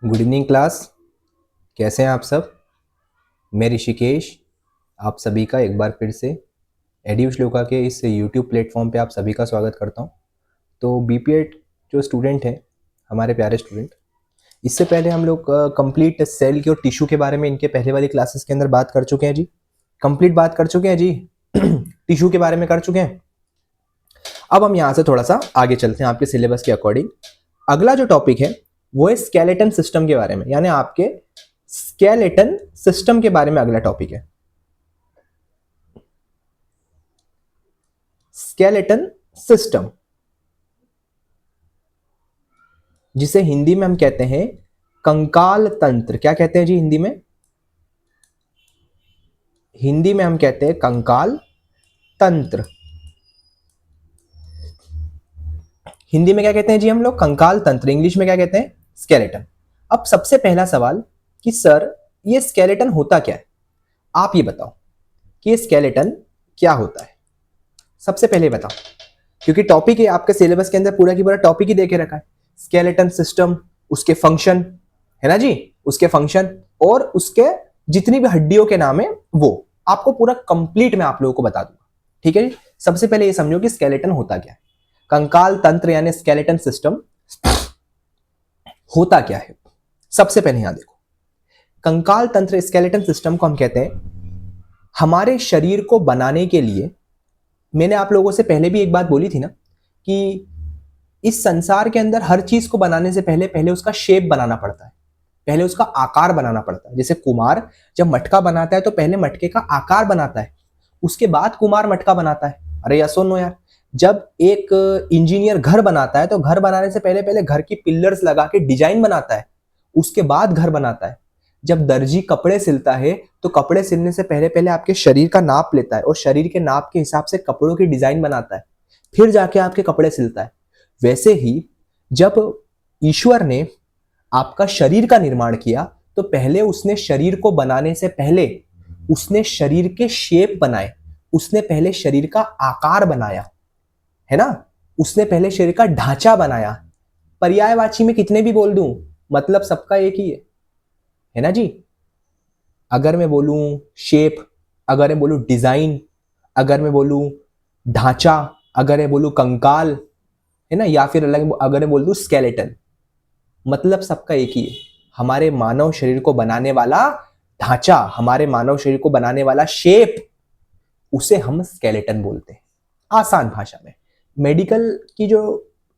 Good evening class. कैसे हैं आप सब? मैं ऋषिकेश, आप सभी का एक बार फिर से एड्यू श्लोका के इस यूट्यूब प्लेटफॉर्म पे आप सभी का स्वागत करता हूं। तो बीपीएड जो स्टूडेंट हैं, हमारे प्यारे स्टूडेंट, इससे पहले हम लोग कंप्लीट सेल के और टिश्यू के बारे में इनके पहले वाली क्लासेस के अंदर बात कर चुके हैं जी। कंप्लीट बात कर चुके हैं जी। टिश्यू के बारे में कर चुके हैं। अब हम यहाँ से थोड़ा सा आगे चलते हैं आपके सिलेबस के अकॉर्डिंग। अगला जो टॉपिक है वो है स्केलेटन सिस्टम के बारे में, यानी आपके स्केलेटन सिस्टम के बारे में अगला टॉपिक है। स्केलेटन सिस्टम, जिसे हिंदी में हम कहते हैं कंकाल तंत्र। क्या कहते हैं जी हिंदी में? हिंदी में हम कहते हैं कंकाल तंत्र। हिंदी में क्या कहते हैं जी हम लोग? कंकाल तंत्र। इंग्लिश में क्या कहते हैं? स्केलेटन। अब सबसे पहला सवाल कि सर ये स्केलेटन होता क्या है? आप ये बताओ कि ये स्केलेटन क्या होता है। सबसे पहले बताओ, क्योंकि टॉपिक है आपके सिलेबस के अंदर, पूरा की पूरा टॉपिक ही देके रखा है। स्केलेटन सिस्टम, उसके फंक्शन, है ना जी, उसके फंक्शन और उसके जितनी भी हड्डियों के नाम है वो आपको पूरा कंप्लीट मैं आप लोगों को बता दूंगा। ठीक है जी। सबसे पहले ये समझो कि स्केलेटन होता क्या है। कंकाल तंत्र यानी स्केलेटन सिस्टम होता क्या है। सबसे पहले यहां देखो, कंकाल तंत्र स्केलेटन सिस्टम को हम कहते हैं हमारे शरीर को बनाने के लिए। मैंने आप लोगों से पहले भी एक बात बोली थी ना कि इस संसार के अंदर हर चीज को बनाने से पहले पहले उसका शेप बनाना पड़ता है, पहले उसका आकार बनाना पड़ता है। जैसे कुम्हार जब मटका बनाता है तो पहले मटके का आकार बनाता है, उसके बाद कुम्हार मटका बनाता है। अरे या सुनो यार, जब एक इंजीनियर घर बनाता है तो घर बनाने से पहले पहले घर की पिलर्स लगा के डिजाइन बनाता है, उसके बाद घर बनाता है। जब दर्जी कपड़े सिलता है तो कपड़े सिलने से पहले पहले आपके शरीर का नाप लेता है और शरीर के नाप के हिसाब से कपड़ों की डिजाइन बनाता है, फिर जाके आपके कपड़े सिलता है। वैसे ही जब ईश्वर ने आपका शरीर का निर्माण किया तो पहले उसने शरीर को बनाने से पहले उसने शरीर के शेप बनाए, उसने पहले शरीर का आकार बनाया, है ना, उसने पहले शरीर का ढांचा बनाया। पर्यायवाची में कितने भी बोल दूं, मतलब सबका एक ही है ना जी। अगर मैं बोलूं शेप, अगर मैं बोलूं डिजाइन, अगर मैं बोलूं ढांचा, अगर मैं बोलूं कंकाल, है ना, या फिर अलग अगर मैं बोल दूं स्केलेटन, मतलब सबका एक ही है। हमारे मानव शरीर को बनाने वाला ढांचा, हमारे मानव शरीर को बनाने वाला शेप, उसे हम स्केलेटन बोलते हैं आसान भाषा में। मेडिकल की जो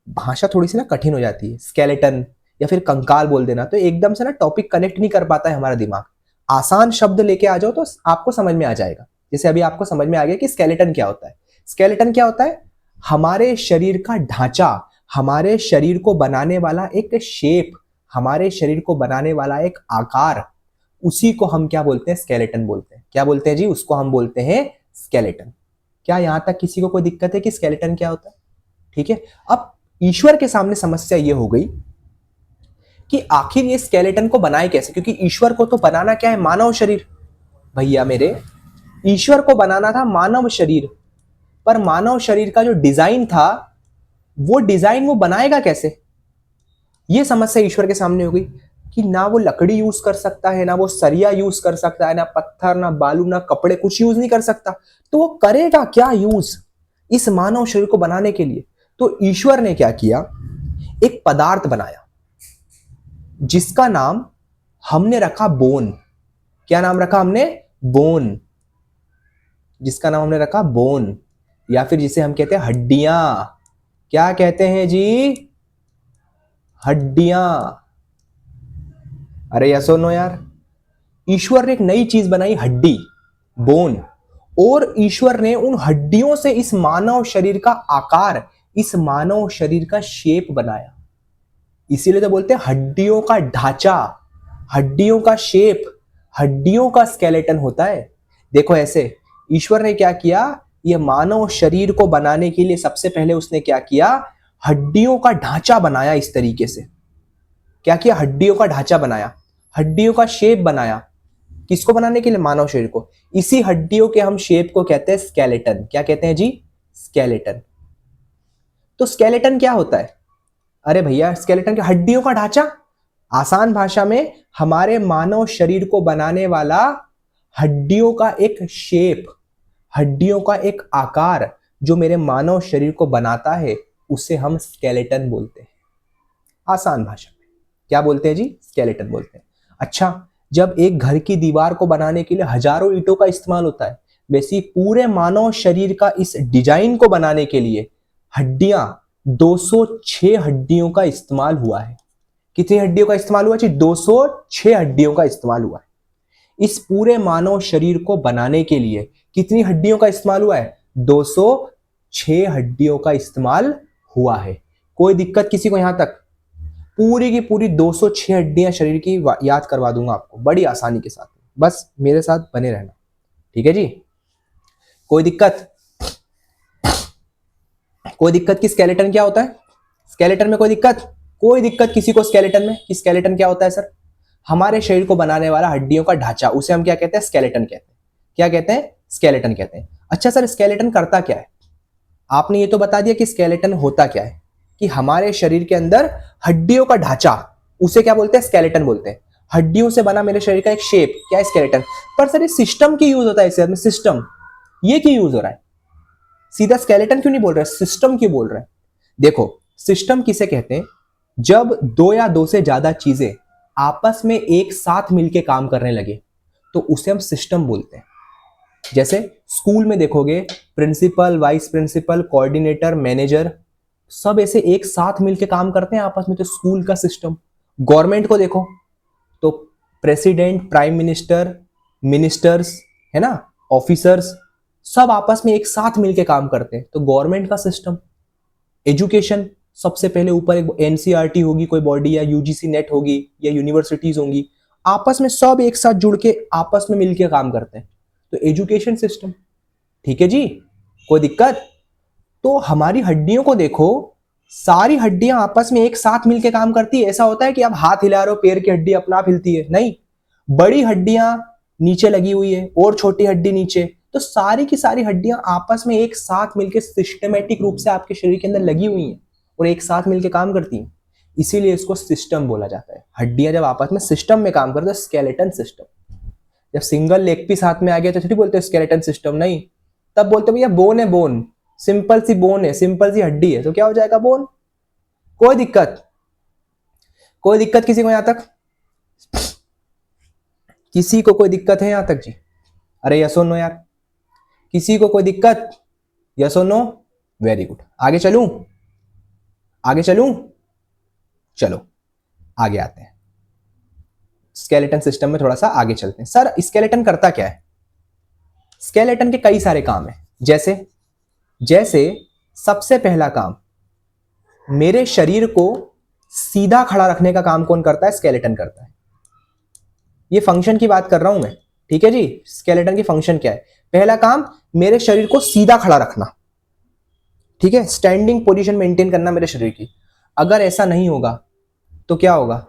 भाषा थोड़ी सी ना कठिन हो जाती है, स्केलेटन या फिर कंकाल बोल देना तो एकदम से ना टॉपिक कनेक्ट नहीं कर पाता है हमारा दिमाग। आसान शब्द लेके आ जाओ तो आपको समझ में आ जाएगा। जैसे अभी आपको समझ में आ गया कि स्केलेटन क्या होता है। स्केलेटन क्या होता है? हमारे शरीर का ढांचा, हमारे शरीर को बनाने वाला एक शेप, हमारे शरीर को बनाने वाला एक आकार, उसी को हम क्या बोलते हैं? स्केलेटन बोलते हैं। क्या बोलते हैं जी? उसको हम बोलते हैं स्केलेटन। क्या यहां तक किसी को कोई दिक्कत है कि स्केलेटन क्या होता है? ठीक है। अब ईश्वर के सामने समस्या ये हो गई कि आखिर ये स्केलेटन को बनाए कैसे, क्योंकि ईश्वर को तो बनाना क्या है? मानव शरीर। भैया मेरे, ईश्वर को बनाना था मानव शरीर, पर मानव शरीर का जो डिजाइन था वो डिजाइन वो बनाएगा कैसे? ये समस्या ईश्वर के सामने हो गई कि ना वो लकड़ी यूज कर सकता है, ना वो सरिया यूज कर सकता है, ना पत्थर, ना बालू, ना कपड़े, कुछ यूज नहीं कर सकता। तो वो करेगा क्या यूज इस मानव शरीर को बनाने के लिए? तो ईश्वर ने क्या किया? एक पदार्थ बनाया जिसका नाम हमने रखा बोन। क्या नाम रखा हमने? बोन। जिसका नाम हमने रखा बोन, या फिर जिसे हम कहते हैं हड्डियां। क्या कहते हैं जी? हड्डियां। अरे यस और नो यार, ईश्वर ने एक नई चीज बनाई, हड्डी, बोन। और ईश्वर ने उन हड्डियों से इस मानव शरीर का आकार, इस मानव शरीर का शेप बनाया। इसीलिए तो बोलते हैं हड्डियों का ढांचा, हड्डियों का शेप, हड्डियों का स्केलेटन होता है। देखो ऐसे ईश्वर ने क्या किया, यह मानव शरीर को बनाने के लिए सबसे पहले उसने क्या किया? हड्डियों का ढांचा बनाया। इस तरीके से क्या किया? हड्डियों का ढांचा बनाया, हड्डियों का शेप बनाया। किसको बनाने के लिए? मानव शरीर को। इसी हड्डियों के हम शेप को कहते हैं स्केलेटन। क्या कहते हैं जी? स्केलेटन। तो स्केलेटन क्या होता है? अरे भैया, स्केलेटन के हड्डियों का ढांचा। आसान भाषा में हमारे मानव शरीर को बनाने वाला हड्डियों का एक शेप, हड्डियों का एक आकार जो मेरे मानव शरीर को बनाता है, उसे हम स्केलेटन बोलते हैं। आसान भाषा में क्या बोलते हैं जी? स्केलेटन बोलते हैं। अच्छा, जब एक घर की दीवार को बनाने के लिए हजारों ईंटों का इस्तेमाल होता है, वैसे ही पूरे मानव शरीर का इस डिजाइन को बनाने के लिए हड्डियां 206 हड्डियों का इस्तेमाल हुआ है। कितनी हड्डियों का इस्तेमाल हुआ जी? 206 हड्डियों का इस्तेमाल हुआ है। इस पूरे मानव शरीर को बनाने के लिए कितनी हड्डियों का इस्तेमाल हुआ है? 206 हड्डियों का इस्तेमाल हुआ है। कोई दिक्कत किसी को यहां तक? पूरी की पूरी 206 हड्डियां शरीर की याद करवा दूंगा आपको बड़ी आसानी के साथ, बस मेरे साथ बने रहना, ठीक है जी? कोई दिक्कत? कोई दिक्कत कि स्केलेटन क्या होता है? स्केलेटन में कोई दिक्कत? कोई दिक्कत किसी को स्केलेटन में कि स्केलेटन क्या होता है सर? हमारे शरीर को बनाने वाला हड्डियों का ढांचा, उसे हम क्या कहते हैं? स्केलेटन कहते हैं। क्या कहते हैं? स्केलेटन कहते हैं। अच्छा सर, स्केलेटन करता क्या है? आपने ये तो बता दिया कि स्केलेटन होता क्या है, कि हमारे शरीर के अंदर हड्डियों का ढांचा, उसे क्या बोलते हैं? स्केलेटन बोलते हैं। हड्डियों से बना मेरे शरीर का एक शेप, क्या है? स्केलेटन। पर सर ये सिस्टम की यूज होता है इससे, सिस्टम ये क्यों यूज हो रहा है? सीधा स्केलेटन क्यों नहीं बोल रहे, सिस्टम क्यों बोल रहे हैं? देखो, सिस्टम किसे कहते हैं? जब दो या दो से ज्यादा चीजें आपस में एक साथ मिलके काम करने लगे तो उसे हम सिस्टम बोलते हैं। जैसे स्कूल में देखोगे, principal, vice principal, coordinator, manager, सब ऐसे एक साथ मिलके काम करते हैं आपस में, तो स्कूल का सिस्टम। गवर्नमेंट को देखो तो प्रेसिडेंट, प्राइम मिनिस्टर, मिनिस्टर्स, है ना, ऑफिसर्स, सब आपस में एक साथ मिलके काम करते हैं, तो गवर्नमेंट का सिस्टम। एजुकेशन, सबसे पहले ऊपर एक एनसीईआरटी होगी कोई बॉडी, या यूजीसी नेट होगी, या यूनिवर्सिटीज होंगी, आपस में सब एक साथ जुड़ के आपस में मिलके काम करते हैं, तो एजुकेशन सिस्टम। ठीक है जी? कोई दिक्कत? तो हमारी हड्डियों को देखो, सारी हड्डियां आपस में एक साथ मिलके काम करती है। ऐसा होता है कि आप हाथ हिला रहे हो, पैर की हड्डी अपना आप हिलती है? नहीं, बड़ी हड्डियां नीचे लगी हुई है और छोटी हड्डी नीचे, तो सारी की सारी हड्डियां आपस में एक साथ मिलकर सिस्टमेटिक रूप से आपके शरीर के अंदर लगी हुई हैं और एक साथ मिलकर काम करती हैं। इसीलिए इसको सिस्टम बोला जाता है। हड्डियां जब आपस में सिस्टम में काम करते हैं, स्केलेटन सिस्टम। जब सिंगल लेग पीस हाथ में आ गया तो थोड़ी बोलते हैं स्केलेटन सिस्टम, नहीं, तब बोलते भैया बोन है, बोन, सिंपल सी बोन है, सिंपल सी हड्डी है, तो क्या हो जाएगा? बोन। कोई दिक्कत? कोई दिक्कत किसी को यहां तक? किसी को कोई दिक्कत है यहां तक जी? अरे यस और नो यार, किसी को कोई दिक्कत? यस और नो? Very good. आगे चलूं? आगे चलूं? चलो आगे आते हैं, स्केलेटन सिस्टम में थोड़ा सा आगे चलते हैं। सर स्केलेटन करता क्या है? स्केलेटन के कई सारे काम है। जैसे जैसे सबसे पहला काम, मेरे शरीर को सीधा खड़ा रखने का काम कौन करता है? स्केलेटन करता है। ये फंक्शन की बात कर रहा हूं मैं, ठीक है जी? स्केलेटन की फंक्शन क्या है? पहला काम, मेरे शरीर को सीधा खड़ा रखना, ठीक है, स्टैंडिंग पोजीशन मेंटेन करना मेरे शरीर की। अगर ऐसा नहीं होगा तो क्या होगा?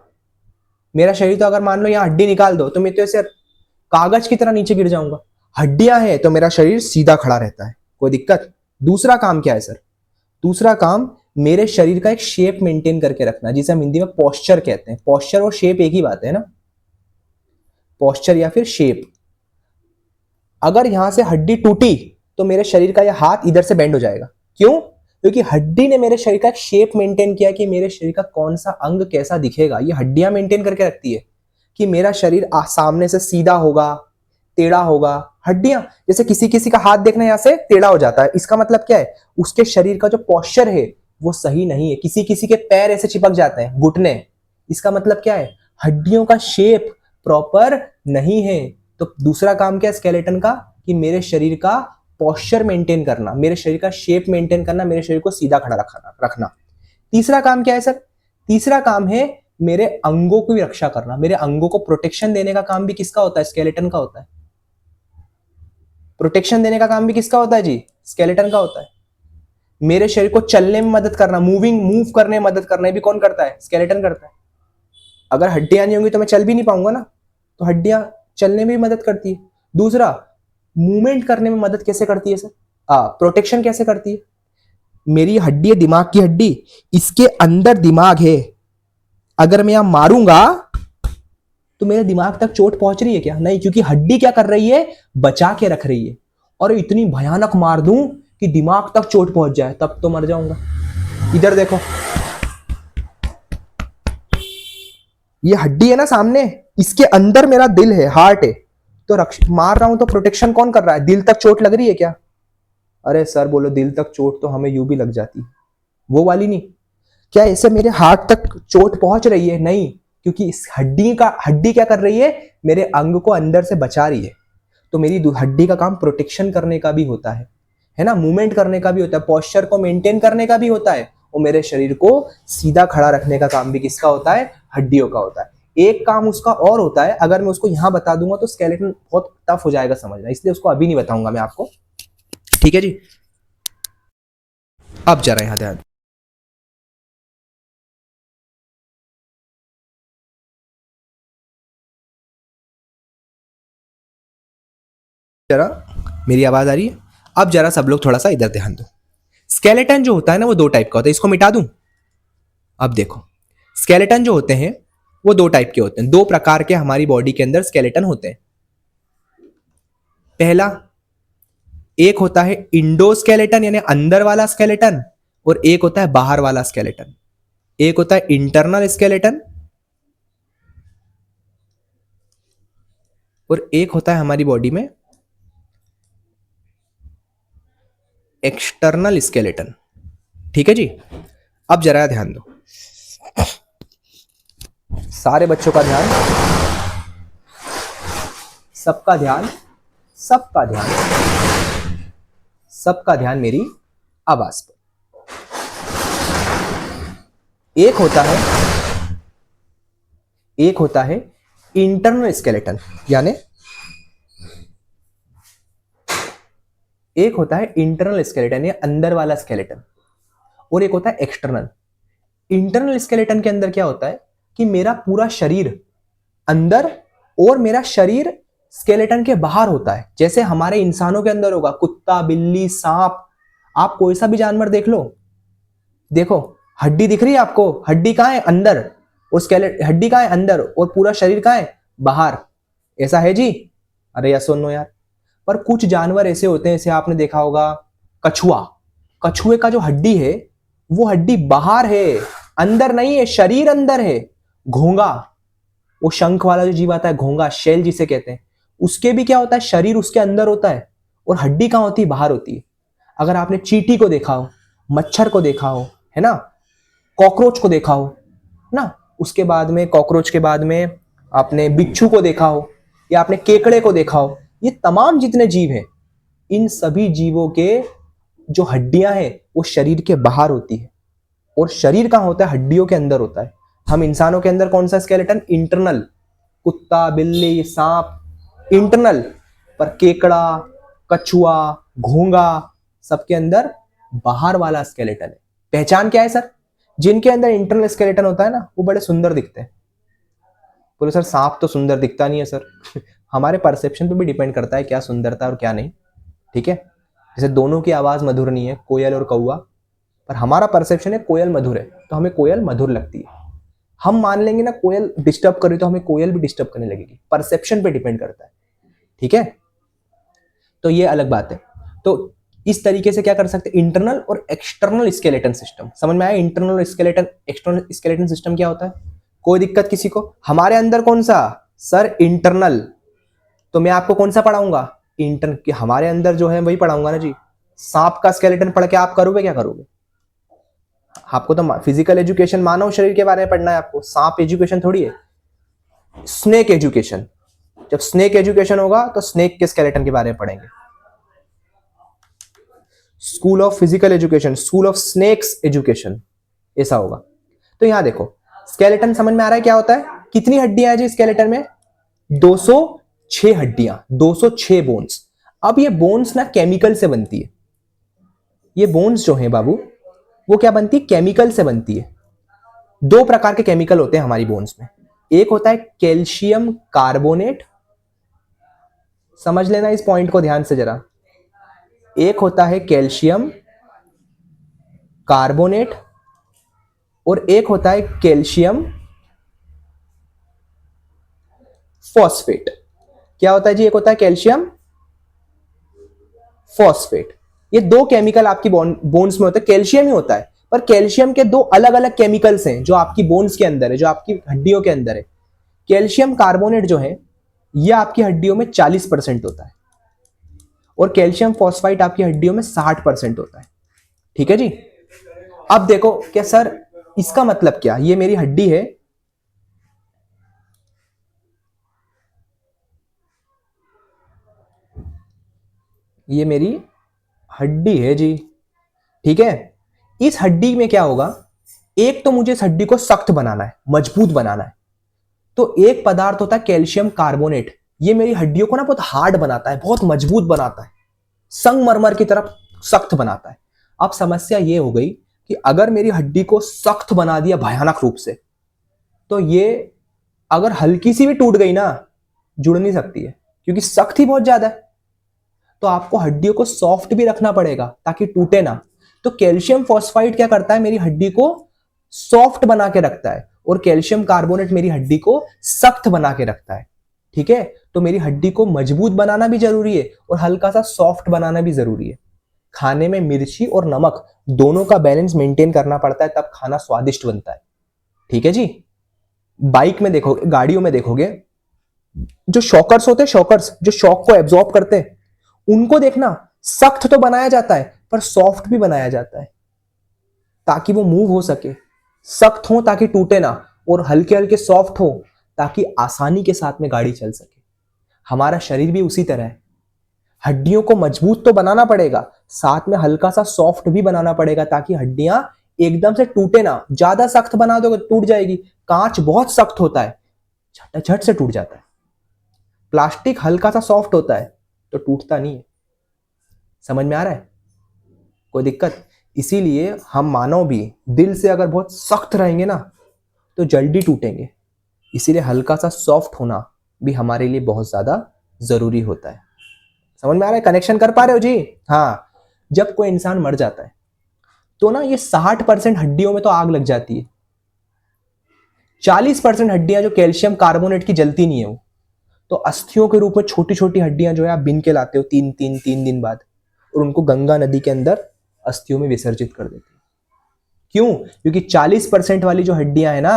मेरा शरीर तो, अगर मान लो यहां हड्डी निकाल दो तो मैं तो ऐसे कागज की तरह नीचे गिर जाऊंगा। हड्डियां हैं तो मेरा शरीर सीधा खड़ा रहता है। कोई दिक्कत? दूसरा काम क्या है सर? दूसरा काम, मेरे शरीर का एक शेप मेंटेन करके रखना, जिसे हम हिंदी में पोस्चर कहते हैं। पोस्चर और शेप एक ही बात है ना, पोस्चर या फिर शेप। अगर यहां से हड्डी टूटी तो मेरे शरीर का यह हाथ इधर से बेंड हो जाएगा। क्यों? क्योंकि हड्डी ने मेरे शरीर का एक शेप मेंटेन किया कि मेरे शरीर का कौन सा अंग कैसा दिखेगा। ये हड्डियां मेंटेन करके रखती है कि मेरा शरीर सामने से सीधा होगा, टेढ़ा होगा। हड्डियां, जैसे किसी किसी का हाथ देखना यहां से टेढ़ा हो जाता है, इसका मतलब क्या है? उसके शरीर का जो पोस्चर है वो सही नहीं है। किसी किसी के पैर ऐसे चिपक जाते हैं, घुटने, इसका मतलब क्या है? हड्डियों का शेप प्रॉपर नहीं है। तो दूसरा काम क्या है स्केलेटन का? कि मेरे शरीर का पोस्चर मेंटेन करना, मेरे शरीर का शेप मेंटेन करना, मेरे शरीर को सीधा खड़ा रखना। तीसरा काम क्या है सर? तीसरा काम है मेरे अंगों की रक्षा करना। मेरे अंगों को प्रोटेक्शन देने का काम भी किसका होता है? स्केलेटन का होता है। प्रोटेक्शन देने का काम भी किसका होता है जी? स्केलेटन का होता है। मेरे शरीर को चलने में मदद करना, मूव करने में मदद करना, भी कौन करता है? स्केलेटन करता है। अगर हड्डियां नहीं होंगी तो मैं चल भी नहीं पाऊंगा ना, तो हड्डियां चलने में भी मदद करती है। दूसरा, मूवमेंट करने में मदद कैसे करती है सर? प्रोटेक्शन कैसे करती है? मेरी हड्डी है, दिमाग की हड्डी, इसके अंदर दिमाग है, अगर मैं यहां मारूंगा तो मेरे दिमाग तक चोट पहुंच रही है क्या? नहीं, क्योंकि हड्डी क्या कर रही है? बचा के रख रही है। और इतनी भयानक मार दूं कि दिमाग तक चोट पहुंच जाए, तब तो मर जाऊंगा। इधर देखो, ये हड्डी है ना सामने, इसके अंदर मेरा दिल है, हार्ट है। तो मार रहा हूं तो प्रोटेक्शन कौन कर रहा है? दिल तक चोट लग रही है क्या? अरे सर बोलो, दिल तक चोट तो हमें यूं भी लग जाती, वो वाली नहीं। क्या ऐसे मेरे हार्ट तक चोट पहुंच रही है? नहीं, क्योंकि इस हड्डी क्या कर रही है? मेरे अंग को अंदर से बचा रही है। तो मेरी हड्डी का काम प्रोटेक्शन करने का भी होता है ना, मूवमेंट करने का भी होता है, पोस्चर को मेंटेन करने का भी होता है, और मेरे शरीर को सीधा खड़ा रखने का काम भी किसका होता है? हड्डियों का होता है। एक काम उसका और होता है, अगर मैं उसको यहां बता दूंगा तो स्केलेटन बहुत टफ हो जाएगा समझना, इसलिए उसको अभी नहीं बताऊंगा मैं आपको। ठीक है जी, अब जरा यहां ध्यान, जरा मेरी आवाज आ रही है? अब जरा सब लोग थोड़ा सा इधर ध्यान दो। स्केलेटन जो होता है ना, वो दो टाइप का होता है। इसको मिटा दूं? अब देखो, स्केलेटन जो होते हैं वो दो टाइप के होते हैं, दो प्रकार के हमारी बॉडी के अंदर स्केलेटन होते हैं। पहला, एक होता है इंडोस्केलेटन यानी अंदर वाला स्केलेटन, और एक होता है बाहर वाला स्केलेटन। एक होता है इंटरनल स्केलेटन, और एक होता है हमारी बॉडी में एक्सटर्नल स्केलेटन। ठीक है जी, अब जरा ध्यान दो, सारे बच्चों का ध्यान, सबका ध्यान, सबका ध्यान, सबका ध्यान मेरी आवाज पर। एक होता है इंटरनल स्केलेटन, यानी एक होता है इंटरनल स्केलेटन या अंदर वाला स्केलेटन, और एक होता है एक्सटर्नल। इंटरनल स्केलेटन के अंदर क्या होता है कि मेरा पूरा शरीर अंदर और मेरा शरीर स्केलेटन के बाहर होता है। जैसे हमारे इंसानों के अंदर होगा कुत्ता, बिल्ली, सांप, आप कोई सा भी जानवर देख लो, देखो हड्डी दिख रही है आपको, हड्डी कहां है? अंदर, और हड्डी कहां है? अंदर, और पूरा शरीर कहां है? बाहर। ऐसा है जी? अरे या सुनो यार, पर कुछ जानवर ऐसे होते हैं, जैसे आपने देखा होगा कछुआ, कछुए का जो हड्डी है वो हड्डी बाहर है, अंदर नहीं है, शरीर अंदर है। घोंगा, वो शंख वाला जो जीव आता है, घोंगा, शेल जिसे कहते हैं, उसके भी क्या होता है? शरीर उसके अंदर होता है, और हड्डी कहां होती है? बाहर होती है। अगर आपने चींटी को देखा हो, मच्छर को देखा हो, है ना, कॉकरोच को देखा हो ना, उसके बाद में कॉकरोच के बाद में आपने बिच्छू को देखा हो, या आपने केकड़े को देखा हो, ये तमाम जितने जीव हैं, इन सभी जीवों के जो हड्डियां हैं वो शरीर के बाहर होती है, और शरीर कहां होता है? हड्डियों के अंदर होता है। हम इंसानों के अंदर कौन सा स्केलेटन? इंटरनल, कुत्ता, बिल्ली, सांप इंटरनल, पर केकड़ा, कछुआ, घोंगा, सबके अंदर बाहर वाला स्केलेटन है। पहचान क्या है सर? जिनके अंदर इंटरनल स्केलेटन होता है ना, वो बड़े सुंदर दिखते हैं। बोले सर सांप तो सुंदर दिखता नहीं है सर। हमारे परसेप्शन पे भी डिपेंड करता है क्या सुंदरता और क्या नहीं। ठीक है, जैसे दोनों की आवाज मधुर नहीं है, कोयल और कौआ, पर हमारा परसेप्शन है कोयल मधुर है, तो हमें कोयल मधुर लगती है। हम मान लेंगे ना कोयल डिस्टर्ब कर रही, तो हमें कोयल भी डिस्टर्ब करने लगेगी। परसेप्शन पे डिपेंड करता है। ठीक है, तो ये अलग बात है। तो इस तरीके से क्या कर सकते हैं? इंटरनल और एक्सटर्नल स्केलेटन सिस्टम समझ में आया? Internal skeleton, external skeleton system क्या होता है? कोई दिक्कत किसी को? हमारे अंदर कौन सा सर? इंटरनल। तो मैं आपको कौन सा पढ़ाऊंगा? इंटर हमारे अंदर जो है वही पढ़ाऊंगा ना जी। सांप का स्केलेटन पढ़ के आप करोगे क्या? करोगे? आपको तो फिजिकल एजुकेशन, मानव शरीर के बारे में पढ़ना है आपको, सांप एजुकेशन थोड़ी है। स्नेक एजुकेशन, जब स्नेक एजुकेशन होगा तो स्नेक के स्केलेटन के बारे में पढ़ेंगे। School of physical education, school of snakes education, ऐसा होगा। तो यहां देखो, स्केलेटन समझ में आ रहा है क्या होता है? कितनी हड्डियां हैं जी स्केलेटन में? 206 हड्डियां, 206 बोन्स। अब ये बोन्स ना केमिकल से बनती है। ये बोन्स जो है बाबू, वो क्या बनती है? केमिकल से बनती है। दो प्रकार के केमिकल होते हैं हमारी बोन्स में। एक होता है कैल्शियम कार्बोनेट, समझ लेना इस पॉइंट को ध्यान से जरा। एक होता है कैल्शियम कार्बोनेट, और एक होता है कैल्शियम फॉस्फेट। क्या होता है जी? एक होता है कैल्शियम फॉस्फेट। ये दो केमिकल आपकी बोन्स में होते हैं, कैल्शियम ही होता है, पर कैल्शियम के दो अलग अलग केमिकल्स हैं जो आपकी बोन्स के अंदर है, जो आपकी हड्डियों के अंदर है। कैल्शियम कार्बोनेट जो है ये आपकी हड्डियों में 40% होता है और कैल्शियम फॉस्फाइड आपकी हड्डियों में 60% होता है। ठीक है जी। अब देखो क्या सर इसका मतलब क्या? ये मेरी हड्डी है, ये मेरी हड्डी है जी, ठीक है। इस हड्डी में क्या होगा? एक तो मुझे इस हड्डी को सख्त बनाना है, मजबूत बनाना है, तो एक पदार्थ होता है कैल्शियम कार्बोनेट, ये मेरी हड्डियों को ना बहुत हार्ड बनाता है, बहुत मजबूत बनाता है, संगमरमर की तरफ सख्त बनाता है। अब समस्या ये हो गई कि अगर मेरी हड्डी को सख्त बना दिया भयानक रूप से, तो ये अगर हल्की सी भी टूट गई ना, जुड़ नहीं सकती है क्योंकि सख्त ही बहुत ज्यादा है। तो आपको हड्डियों को सॉफ्ट भी रखना पड़ेगा ताकि टूटे ना। तो कैल्शियम फॉस्फाइड क्या करता है? मेरी हड्डी को सॉफ्ट बना के रखता है और कैल्शियम कार्बोनेट मेरी हड्डी को सख्त बना के रखता है। ठीक है, तो मेरी हड्डी को मजबूत बनाना भी जरूरी है और हल्का सा सॉफ्ट बनाना भी जरूरी है। खाने में मिर्ची और नमक दोनों का बैलेंस मेंटेन करना पड़ता है, तब खाना स्वादिष्ट बनता है। ठीक है जी। बाइक में देखोगे, गाड़ियों में देखोगे, जो शॉकर्स होते हैं, शॉकर्स जो शॉक को एब्जॉर्ब करते हैं, उनको देखना, सख्त तो बनाया जाता है पर सॉफ्ट भी बनाया जाता है ताकि वो मूव हो सके। सख्त हो ताकि टूटे ना, और हल्के हल्के सॉफ्ट हो ताकि आसानी के साथ में गाड़ी चल सके। हमारा शरीर भी उसी तरह है, हड्डियों को मजबूत तो बनाना पड़ेगा, साथ में हल्का सा सॉफ्ट भी बनाना पड़ेगा ताकि हड्डियां एकदम से टूटे ना। ज्यादा सख्त बना दोगे तो टूट जाएगी। कांच बहुत सख्त होता है, झट से टूट जाता है। प्लास्टिक हल्का सा सॉफ्ट होता है तो टूटता नहीं है। समझ में आ रहा है? कोई दिक्कत? इसीलिए हम मानव भी दिल से अगर बहुत सख्त रहेंगे ना तो जल्दी टूटेंगे। इसीलिए हल्का सा सॉफ्ट होना भी हमारे लिए बहुत ज्यादा जरूरी होता है। समझ में आ रहा है? कनेक्शन कर पा रहे हो जी? हाँ। जब कोई इंसान मर जाता है तो ना ये 60% हड्डियों में तो आग लग जाती है, 40% हड्डियां जो कैल्शियम कार्बोनेट की जलती नहीं है वो, तो अस्थियों के रूप में छोटी छोटी हड्डियां जो है आप बिन के लाते हो 3 दिन बाद, और उनको गंगा नदी के अंदर अस्थियों में विसर्जित कर देते हो। क्यों? क्योंकि 40% वाली जो हड्डियां है ना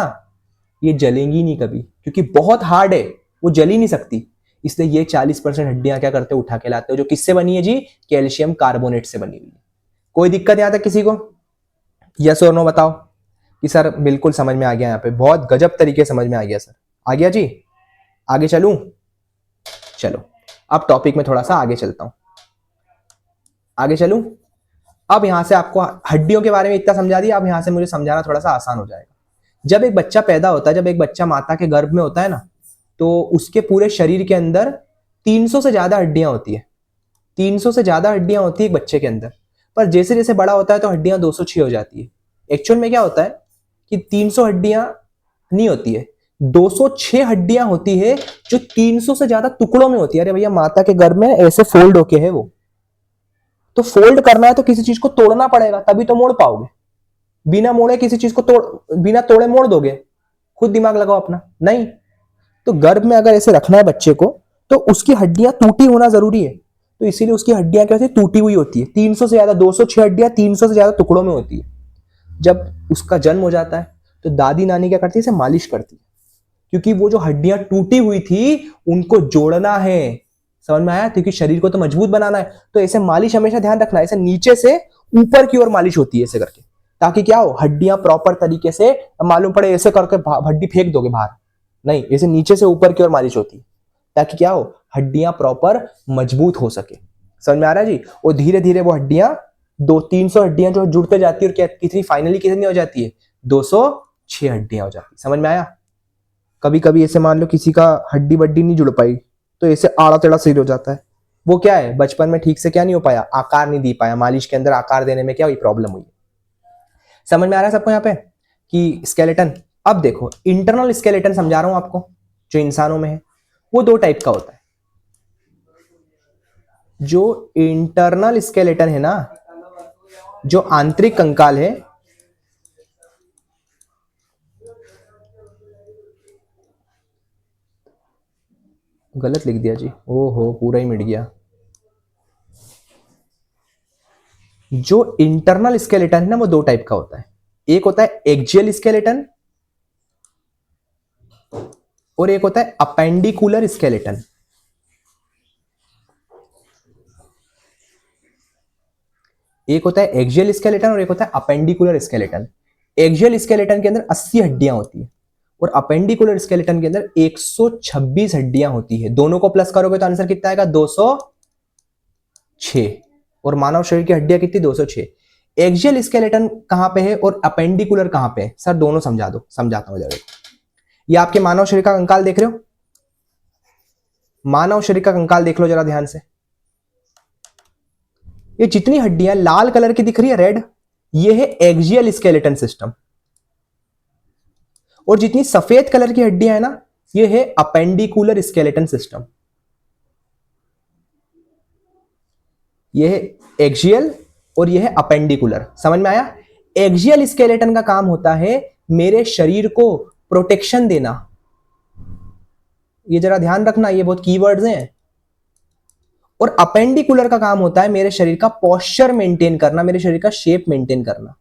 ये जलेंगी नहीं कभी, क्योंकि बहुत हार्ड है, वो जल ही नहीं सकती। इसलिए ये 40% हड्डियां क्या करते हो? उठा के लाते हो, जो किससे बनी है जी? कैल्शियम कार्बोनेट से बनी हुई है। कोई दिक्कत यहां तक किसी को? यस और नो बताओ कि सर बिल्कुल समझ में आ गया, यहाँ पे बहुत गजब तरीके समझ में आ गया। सर आ गया जी? आगे चलूं? चलो अब टॉपिक में थोड़ा सा आगे चलता हूं। आगे चलूं? अब यहां से आपको हड्डियों के बारे में इतना समझा दिया, अब यहां से मुझे समझाना थोड़ा सा आसान हो जाएगा। जब एक बच्चा पैदा होता है, जब एक बच्चा माता के गर्भ में होता है ना, तो उसके पूरे शरीर के अंदर 300 से ज्यादा हड्डियां होती है। 300 से ज्यादा हड्डियां होती है एक बच्चे के अंदर। पर जैसे जैसे बड़ा होता है तो हड्डियां 206 हो जाती है। एक्चुअल में क्या होता है कि 300 हड्डियां नहीं होती है, 206 हड्डियां होती है जो 300 से ज्यादा टुकड़ों में होती है। अरे भैया माता के गर्भ में ऐसे फोल्ड होके है वो, तो फोल्ड करना है तो किसी चीज को तोड़ना पड़ेगा तभी तो मोड़ पाओगे। बिना मोड़े किसी चीज को बिना तोड़े मोड़ दोगे? खुद दिमाग लगाओ अपना, नहीं। तो गर्भ में अगर ऐसे रखना है बच्चे को तो उसकी हड्डियां टूटी होना जरूरी है। तो इसीलिए उसकी हड्डियां क्या होती है? टूटी हुई होती है। 300 से ज्यादा, 206 हड्डियां 300 से ज्यादा टुकड़ों में होती है। जब उसका जन्म हो जाता है तो दादी नानी क्या करती है? इसे मालिश करती है, क्योंकि वो जो हड्डियां टूटी हुई थी उनको जोड़ना है। समझ में आया? क्योंकि शरीर को तो मजबूत बनाना है, तो ऐसे मालिश हमेशा ध्यान रखना, ऐसे नीचे से ऊपर की ओर मालिश होती है ऐसे करके, ताकि क्या हो? हड्डियां प्रॉपर तरीके से, मालूम पड़े ऐसे करके हड्डी फेंक दोगे बाहर, नहीं, ऐसे नीचे से ऊपर की ओर मालिश होती है ताकि क्या हो? हड्डियां प्रॉपर मजबूत हो सके। समझ में आ रहा है जी? और धीरे धीरे वो हड्डियां 200-300 हड्डियां जो जुड़ते जाती है, और क्या कितनी फाइनली कितनी हो जाती है? 206 हड्डियां हो जाती है। समझ में आया? कभी कभी ऐसे मान लो किसी का हड्डी बड्डी नहीं जुड़ पाई तो ऐसे आड़ा टेढ़ा शरीर हो जाता है। वो क्या है? बचपन में ठीक से क्या नहीं हो पाया? आकार नहीं दे पाया, मालिश के अंदर आकार देने में क्या हुई? प्रॉब्लम हुई। समझ में आ रहा है सबको यहाँ पे कि स्केलेटन? अब देखो इंटरनल स्केलेटन समझा रहा हूं आपको, जो इंसानों में है वो दो टाइप का होता है। जो इंटरनल स्केलेटन है ना, जो आंतरिक कंकाल है, गलत लिख दिया जी, ओहो पूरा ही मिट गया। जो इंटरनल स्केलेटन है ना वो दो टाइप का होता है, एक होता है एक्सियल स्केलेटन और एक होता है अपेंडिकुलर स्केलेटन। एक होता है एक्सियल स्केलेटन और एक होता है अपेंडिकुलर स्केलेटन। एक्सियल स्केलेटन के अंदर 80 हड्डियां होती है और अपेंडिकुलर स्केलेटन के अंदर 126 हड्डियां होती है। दोनों को प्लस करोगे तो आंसर कितना आएगा? 206। और मानव शरीर की हड्डियां कितनी? 206। एक्सियल स्केलेटन कहां पे है और अपेंडिकुलर कहां पे है? सर दोनों समझा दो, समझाता हूं जरा। ये आपके मानव शरीर का कंकाल देख रहे हो? मानव शरीर का कंकाल देख लो जरा ध्यान से। ये जितनी हड्डियां लाल कलर की दिख रही है, रेड, ये है एक्सियल स्केलेटन सिस्टम। और जितनी सफेद कलर की हड्डियां है ना, ये है अपेंडिकुलर स्केलेटन सिस्टम। ये है एक्सियल और ये है अपेंडिकुलर। समझ में आया? एक्सियल स्केलेटन का काम होता है मेरे शरीर को प्रोटेक्शन देना। ये जरा ध्यान रखना, ये बहुत कीवर्ड्स हैं। और अपेंडिकुलर का काम होता है मेरे शरीर का पोस्चर मेंटेन करना, मेरे शरीर का शेप मेंटेन करना।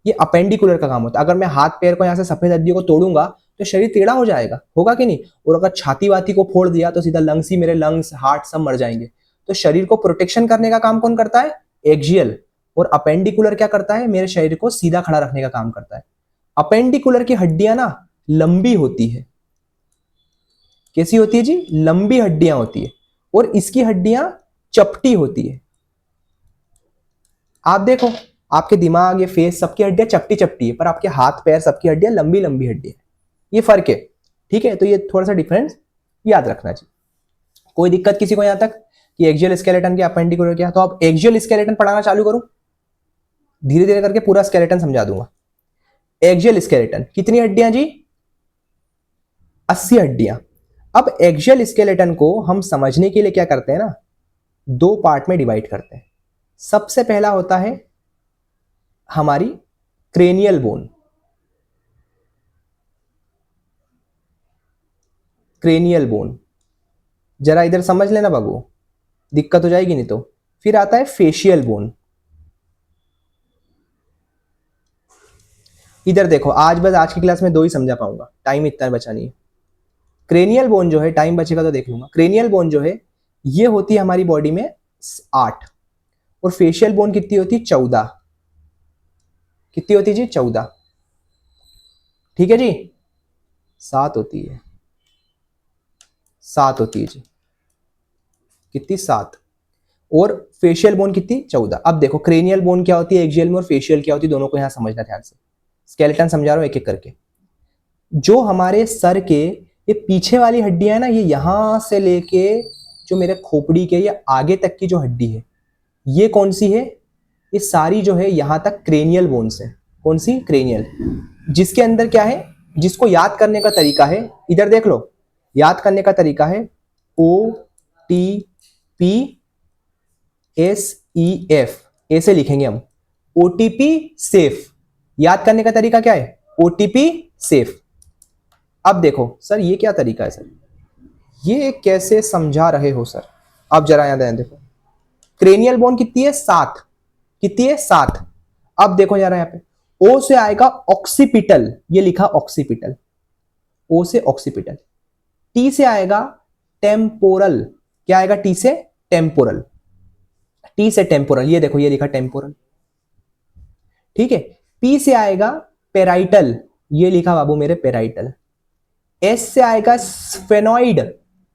ये अपेंडिकुलर का काम होता है। अगर मैं हाथ पैर को यहां से सफेद हड्डियों को तोड़ूंगा तो शरीर टेढ़ा हो जाएगा, होगा कि नहीं? और अगर छाती वाती को फोड़ दिया तो सीधा लंग्स ही, मेरे लंग्स हार्ट सब मर जाएंगे। तो शरीर को प्रोटेक्शन करने का काम कौन करता है? एक्सियल। और अपेंडिकुलर क्या करता है? मेरे शरीर को सीधा खड़ा रखने का काम करता है। अपेंडिकुलर की हड्डियां ना लंबी होती है। कैसी होती है जी? लंबी हड्डियां होती है। और इसकी हड्डियां चपटी होती है। आप देखो, आपके दिमाग, ये फेस, सबकी हड्डियां चपटी चपटी है, पर आपके हाथ पैर सबकी हड्डियां लंबी लंबी हड्डियां। ये फर्क है, ठीक है? तो ये थोड़ा सा डिफरेंस याद रखना चाहिए। कोई दिक्कत किसी को यहां तक कि एक्सियल स्केलेटन के अपेंडिकुलर क्या? तो अब एक्सियल स्केलेटन पढ़ाना चालू करूं, धीरे धीरे करके पूरा स्केलेटन समझा दूंगा। एक्सियल स्केलेटन कितनी हड्डियां जी? 80 हड्डियां। अब एक्सियल स्केलेटन को हम समझने के लिए क्या करते हैं ना, दो पार्ट में डिवाइड करते हैं। सबसे पहला होता है हमारी क्रेनियल बोन। क्रेनियल बोन जरा इधर समझ लेना बाबू, दिक्कत हो जाएगी नहीं तो। फिर आता है फेशियल बोन। इधर देखो, आज बस आज की क्लास में दो ही समझा पाऊंगा, टाइम इतना बचा नहीं है। क्रेनियल बोन जो है, टाइम बचेगा तो देख लूंगा। क्रेनियल बोन जो है ये होती है हमारी बॉडी में 8। और फेशियल बोन कितनी होती है? 14। कितनी होती है जी? 14। ठीक है जी? 7 होती है, 7 होती है जी। कितनी? 7। और फेशियल बोन कितनी? 14। अब देखो, क्रेनियल बोन क्या होती है एक्सियल में और फेशियल क्या होती है, दोनों को यहां समझना ध्यान से। स्केलेटन समझा रहा हूं एक एक करके। जो हमारे सर के ये पीछे वाली हड्डियां है ना, ये यहां से लेके जो मेरे खोपड़ी के ये आगे तक की जो हड्डी है, ये कौन सी है? ये सारी जो है यहां तक क्रेनियल बोन्स है। कौन सी? क्रेनियल। जिसके अंदर क्या है, जिसको याद करने का तरीका है, इधर देख लो, याद करने का तरीका है OTP SEF, ऐसे लिखेंगे हम। OTP safe. याद करने का तरीका क्या है? OTP safe. अब देखो सर, ये क्या तरीका है सर, ये कैसे समझा रहे हो सर? अब जरा यहां ध्यान देखो, क्रेनियल बोन कितनी है? 7। कितनी है? 7। अब देखो जरा यहाँ पे, ओ से आएगा ऑक्सीपिटल, ये लिखा ऑक्सीपिटल, ओ से ऑक्सीपिटल। टी से आएगा टेम्पोरल, क्या आएगा? टी से टेम्पोरल, टी से टेम्पोरल, ये देखो ये लिखा टेम्पोरल। ठीक है। पी से आएगा पेराइटल, ये लिखा बाबू मेरे पेराइटल। एस से आएगा स्फेनॉइड,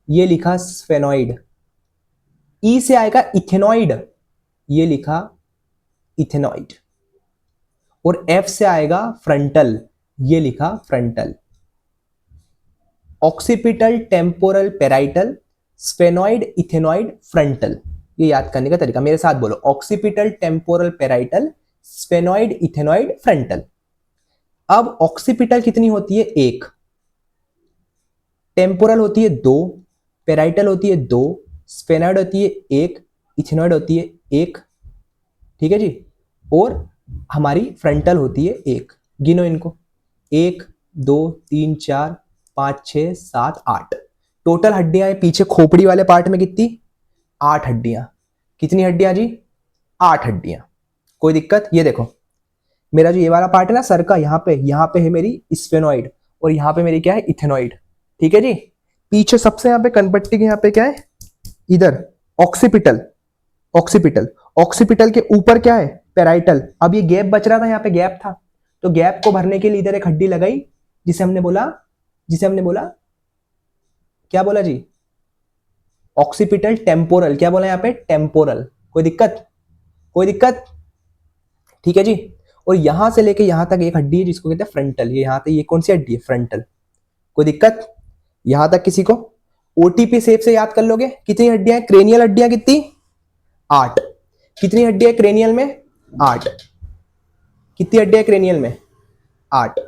ये लिखा स्फेनॉइड। ई से आएगा इथेनॉइड, ये लिखा इथेनॉइड। और एफ से आएगा फ्रंटल, ये लिखा frontal. Occipital, temporal, parietal, sphenoid, ethanoid, frontal. ये याद करने का तरीका, मेरे साथ बोलो, occipital, temporal, parietal, sphenoid, ethanoid, frontal. अब ऑक्सीपिटल कितनी होती है? 1। टेम्पोरल होती है 2, पेराइटल होती है 2, स्फेनॉइड होती है 1, इथेनॉइड होती है 1। ठीक है जी? और हमारी फ्रंटल होती है 1। गिनो इनको, 1 2 3 4 5 6 7 8। टोटल हड्डियां है पीछे खोपड़ी वाले पार्ट में कितनी? 8 हड्डियां। कितनी हड्डियां जी? 8 हड्डियां। कोई दिक्कत? ये देखो मेरा जो ये वाला पार्ट है ना सर का, यहाँ पे है मेरी स्फेनोइड और यहाँ पे मेरी क्या है? इथेनोइड। ठीक है जी। पीछे सबसे यहाँ पे कनपट्टी के यहाँ पे क्या है? इधर ऑक्सीपिटल। ऑक्सीपिटल, ऑक्सीपिटल के ऊपर क्या है? पेराइटल। अब ये गैप बच रहा था, यहाँ पे गैप था, तो गैप को भरने के लिए इधर एक हड्डी लगाई जिसे हमने बोला क्या बोला जी? Occipital temporal. क्या बोला यहाँ पे? टेम्पोरल। कोई दिक्कत? कोई दिक्कत? ठीक है जी। और यहां से लेके यहां तक एक हड्डी है जिसको कहते हैं फ्रंटल। ये यहां तक, ये कौन सी हड्डी है? फ्रंटल। कोई दिक्कत? यहां तक किसी को? ओटीपी सेप से याद कर लोगे? कितनी हड्डियां हैं? क्रेनियल हड्डियां कितनी? 8। कितनी हड्डियां क्रेनियल में? 8। कितनी हड्डियां क्रेनियल में? 8।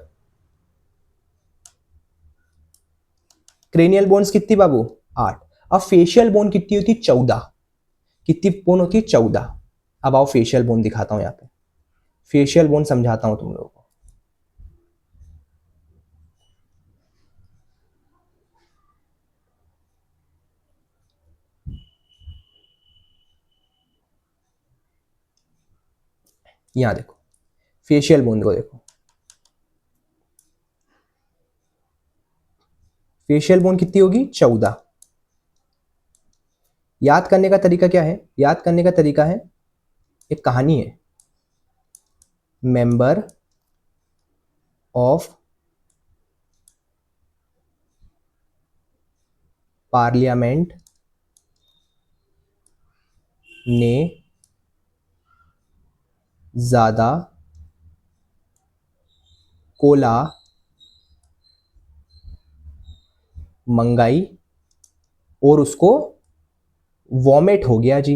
क्रेनियल बोन्स कितनी बाबू? 8। अब फेशियल बोन कितनी होती? 14। कितनी बोन होती है? 14। अब आओ फेशियल बोन दिखाता हूं यहां पे। फेशियल बोन समझाता हूं तुम लोगों को। यहां देखो फेशियल बोन को देखो। फेशियल बोन कितनी होगी? 14। याद करने का तरीका क्या है? याद करने का तरीका है, एक कहानी है। मेंबर ऑफ पार्लियामेंट ने ज्यादा कोला मंगाई और उसको वॉमिट हो गया जी।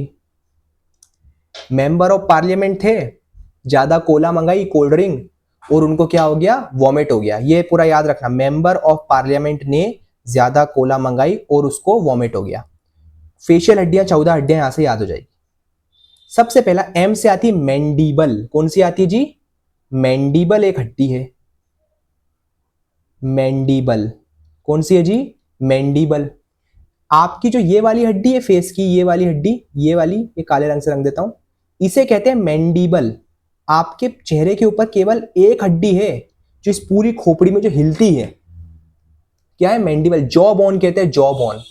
मेंबर ऑफ पार्लियामेंट थे, ज्यादा कोला मंगाई, कोल्ड ड्रिंक, और उनको क्या हो गया? वॉमिट हो गया। ये पूरा याद रखना, मेंबर ऑफ पार्लियामेंट ने ज्यादा कोला मंगाई और उसको वॉमिट हो गया। फेशियल हड्डियां 14 हड्डियां यहां से याद हो जाएगी। सबसे पहला एम से आती मैंडीबल। कौन सी आती जी? मैंडीबल एक हड्डी है। मैंडीबल कौन सी है जी? मैंडीबल। आपकी जो ये वाली हड्डी है फेस की, ये वाली हड्डी, ये वाली, ये काले रंग से रंग देता हूं, इसे कहते हैं मैंडीबल। आपके चेहरे के ऊपर केवल एक हड्डी है जो इस पूरी खोपड़ी में जो हिलती है, क्या है? मैंडीबल। जॉ बोन कहते हैं, जॉ बोन।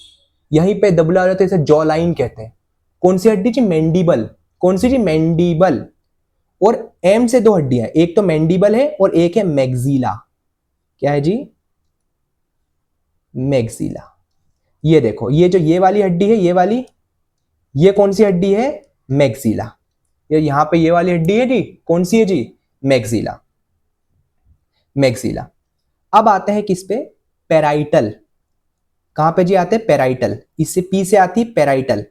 यहीं पे दबला रहता है, इसे जॉ लाइन कहते हैं। कौन सी हड्डी जी? मैंडीबल। कौन सी जी? मैंडीबल। और एम से 2 हड्डियां, एक तो मैंडीबल है और एक है मैग्जीला। क्या है जी? मैग्जीला। ये देखो, ये जो ये वाली हड्डी है, ये वाली, ये कौन सी हड्डी है? मैग्जीला। ये यहां पे ये वाली हड्डी है जी, कौन सी है जी? मैग्जीला। मैग्जीला। अब आते हैं किस पे? पेराइटल। कहां पे जी आते हैं? पेराइटल। इससे पी से आती पेराइटल।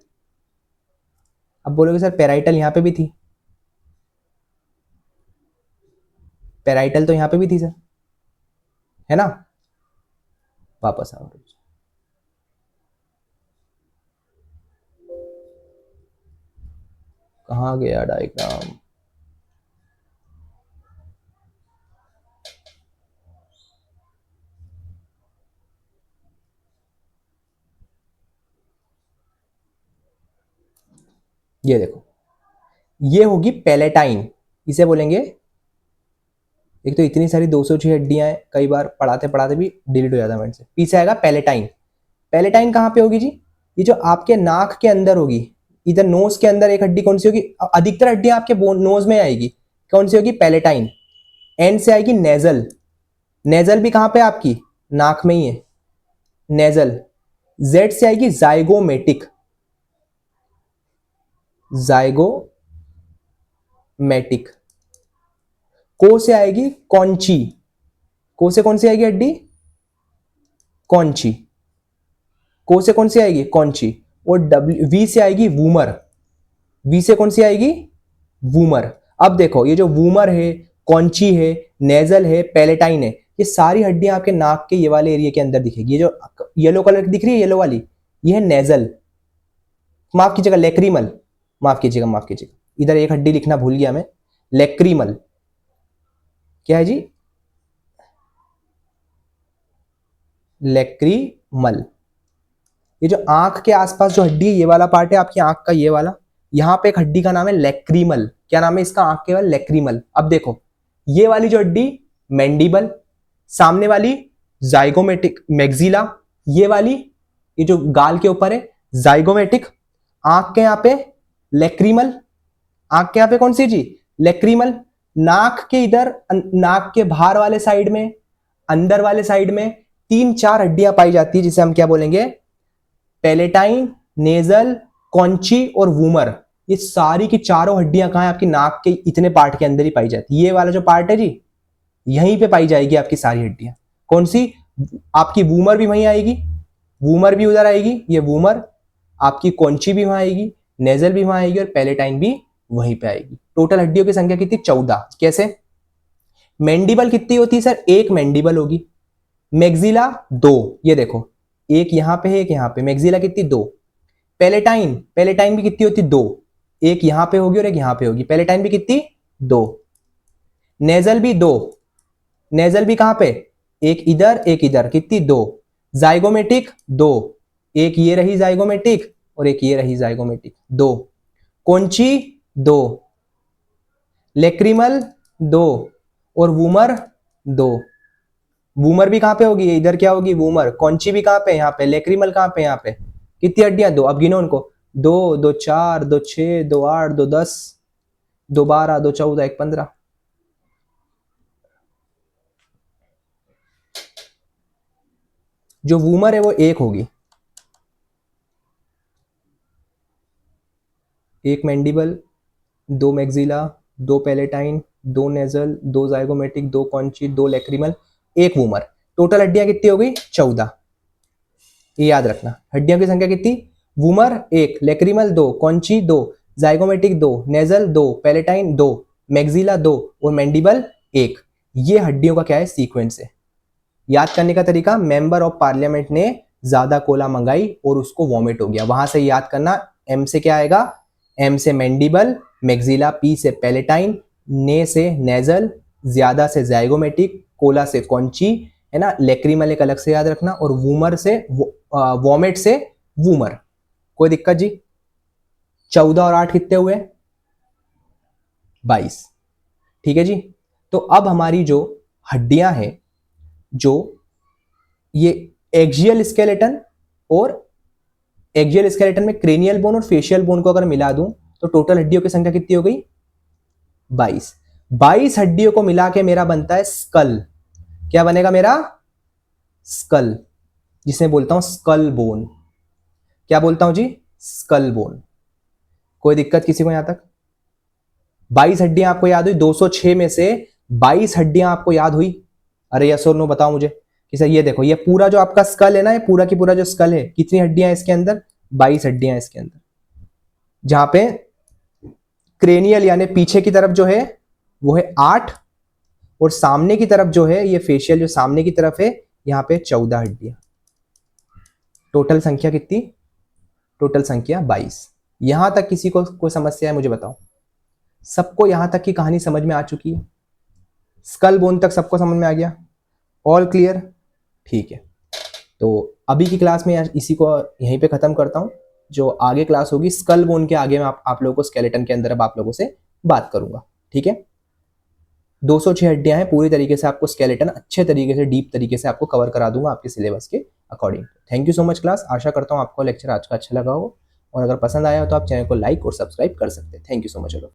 अब बोलोगे सर पेराइटल यहां पे भी थी। पेराइटल तो यहां पे भी थी सर, है ना? वापस आओ। कहां गया डायग्राम? ये देखो, ये होगी पैलेटाइन। इसे बोलेंगे, एक तो इतनी सारी 206 हड्डियां हैं, कई बार पढ़ाते पढ़ाते भी डिलीट हो जाता है माइंड से। पीछे आएगा पैलेटाइन। पैलेटाइन कहां पे होगी जी? ये जो आपके नाक के अंदर होगी, इधर नोज के अंदर एक हड्डी कौन सी होगी? अधिकतर हड्डियां आपके नोज में आएगी। कौन सी होगी? पैलेटाइन। एन से आएगी नेजल। नेजल भी कहां पे आपकी? नाक में ही है, नेजल। जेड से आएगी जाइगोमेटिक। जाइगोमेटिक। को से आएगी कौंची। को से कौन सी आएगी हड्डी? कौंची। को से कौन सी आएगी? कौंची। और डब्ल्यू, वी से आएगी वूमर। वी से कौन सी आएगी? वूमर। अब देखो, ये जो वूमर है, कौंची है, नेजल है, पैलेटाइन है, ये सारी हड्डियां आपके नाक के ये वाले एरिया के अंदर दिखेगी। ये जो येलो कलर की दिख रही है, येलो वाली, ये है नेजल। माफ कीजिएगा, लेक्रीमल। माफ कीजिएगा, माफ कीजिएगा, इधर एक हड्डी लिखना भूल गया मैं, लेक्रीमल। क्या है जी? लेक्रीमल। ये जो आंख के आसपास जो हड्डी है, ये वाला पार्ट है आपकी आंख का, ये वाला, यहाँ पे एक हड्डी का नाम है लैक्रीमल। क्या नाम है इसका आंख के वाला? लैक्रीमल। अब देखो ये वाली जो हड्डी मैंडिबल, सामने वाली जाइगोमेटिक मैक्सिला, ये वाली ये जो गाल के ऊपर है जाइगोमेटिक, आंख के यहाँ पे लैक्रीमल, आंख के यहाँ पे कौन सी जी? लैक्रीमल। नाक के इधर, नाक के बाहर वाले साइड में, अंदर वाले साइड में 3-4 हड्डियां पाई जाती है जिसे हम क्या बोलेंगे? पैलेटाइन, नेजल, कॉन्ची और वूमर। ये सारी की चारों हड्डियां कहां है? आपकी नाक के इतने पार्ट के अंदर ही पाई जाती है। ये वाला जो पार्ट है जी, यहीं पे पाई जाएगी आपकी सारी हड्डियां। कौन सी? आपकी वूमर भी वहीं आएगी, वूमर भी उधर आएगी, ये वूमर, आपकी कॉन्ची भी वहां आएगी, नेजल भी वहां आएगी और पैलेटाइन भी वहीं पे आएगी। टोटल हड्डियों की संख्या कितनी? 14। कैसे? मैंडिबल कितनी होती है सर? एक मैंडिबल होगी। मैक्सिला 2, ये देखो एक यहां पे है एक यहां पे। मैक्सिला कितनी? 2। पैलेटाइन, पैलेटाइन भी कितनी होती? 2, एक यहां पे होगी और एक यहां पे होगी। पैलेटाइन भी कितनी? 2। नेजल भी 2, नेजल भी कहां पे? एक इधर एक इधर, कितनी? 2। जाइगोमेटिक 2, एक ये रही जाइगोमेटिक और एक ये रही जाइगोमेटिक, 2। कॉन्ची 2, लेक्रिमल 2 और वूमर 2। वूमर भी कहां पे होगी? इधर क्या होगी? वूमर। कॉन्ची भी कहां पे? यहाँ पे। लेक्रिमल कहां पे? यहाँ पे। कितनी हड्डियां? 2। अब गिनो उनको, 2, 2 4, 2 6, 2 8, 2 10, 2 12, 2 14, 1 15। जो वूमर है वो 1 होगी, 1 mandible, 2 maxilla, 2 palatine, 2 nasal, 2 zygomatic, 2 कॉन्ची, 2 lacrimal, 1 vomer. Total हड्डियां कितनी हो गई? 14। ये याद रखना, हड्डियों की संख्या कितनी? Vomer 1, lacrimal 2, कॉन्ची 2, zygomatic 2, nasal 2, palatine 2, maxilla 2 और मैंडिबल 1। ये हड्डियों का क्या है? सीक्वेंस है। याद करने का तरीका, मेंबर ऑफ पार्लियामेंट ने ज्यादा कोला मंगाई और उसको वॉमिट हो गया, वहां से याद करना। एम से क्या आएगा? एम से मैंडिबल, मैक्सिला, पी से पैलेटाइन, ने से नेजल, ज्यादा से जाइगोमेटिक, कोला से कॉन्ची, है ना, लेक्रिमल एक अलग से याद रखना, और वूमर से वॉमिट से वूमर। कोई दिक्कत जी? 14 और 8 कितने हुए? 22। ठीक है जी। तो अब हमारी जो हड्डियां हैं, जो ये एक्सियल स्केलेटन, और एक्सियल स्केलेटन में क्रेनियल बोन और फेशियल बोन को अगर मिला दूं तो टोटल हड्डियों की संख्या कितनी हो गई? 22। 22 हड्डियों को मिला के मेरा बनता है स्कल। क्या बनेगा मेरा? स्कल, जिसे बोलता हूं स्कल बोन। क्या बोलता हूं जी? Skull bone. कोई दिक्कत किसी को यहां तक? 22 हड्डियां आपको याद हुई? 206 में से 22 हड्डियां आपको याद हुई? अरे यस और नो बताओ मुझे कि सर ये देखो, ये पूरा जो आपका स्कल है ना, ये पूरा की पूरा जो स्कल है, कितनी हड्डियां हैं इसके अंदर? 22 हड्डियां हैं इसके अंदर। जहां पे क्रेनियल यानी पीछे की तरफ जो है वो है 8, और सामने की तरफ जो है, ये फेशियल जो सामने की तरफ है, यहां पे 14 हड्डियां। टोटल संख्या कितनी? टोटल संख्या 22। यहां तक किसी को कोई समस्या है मुझे बताओ? सबको यहां तक की कहानी समझ में आ चुकी है? स्कल बोन तक सबको समझ में आ गया? All clear? ठीक है। तो अभी की क्लास में इसी को यहीं पे खत्म करता हूं। जो आगे क्लास होगी स्कल बोन के आगे मैं आप लोगों को स्केलेटन के अंदर अब आप लोगों से बात करूंगा। ठीक है। 206 हड्डियां हैं, पूरी तरीके से आपको स्केलेटन अच्छे तरीके से डीप तरीके से आपको कवर करा दूंगा आपके सिलेबस के according. Thank you so much class. आशा करता हूं आपको लेक्चर आज का अच्छा लगा हो, और अगर पसंद आया हो तो आप चैनल को लाइक और सब्सक्राइब कर सकते हैं। Thank you so much.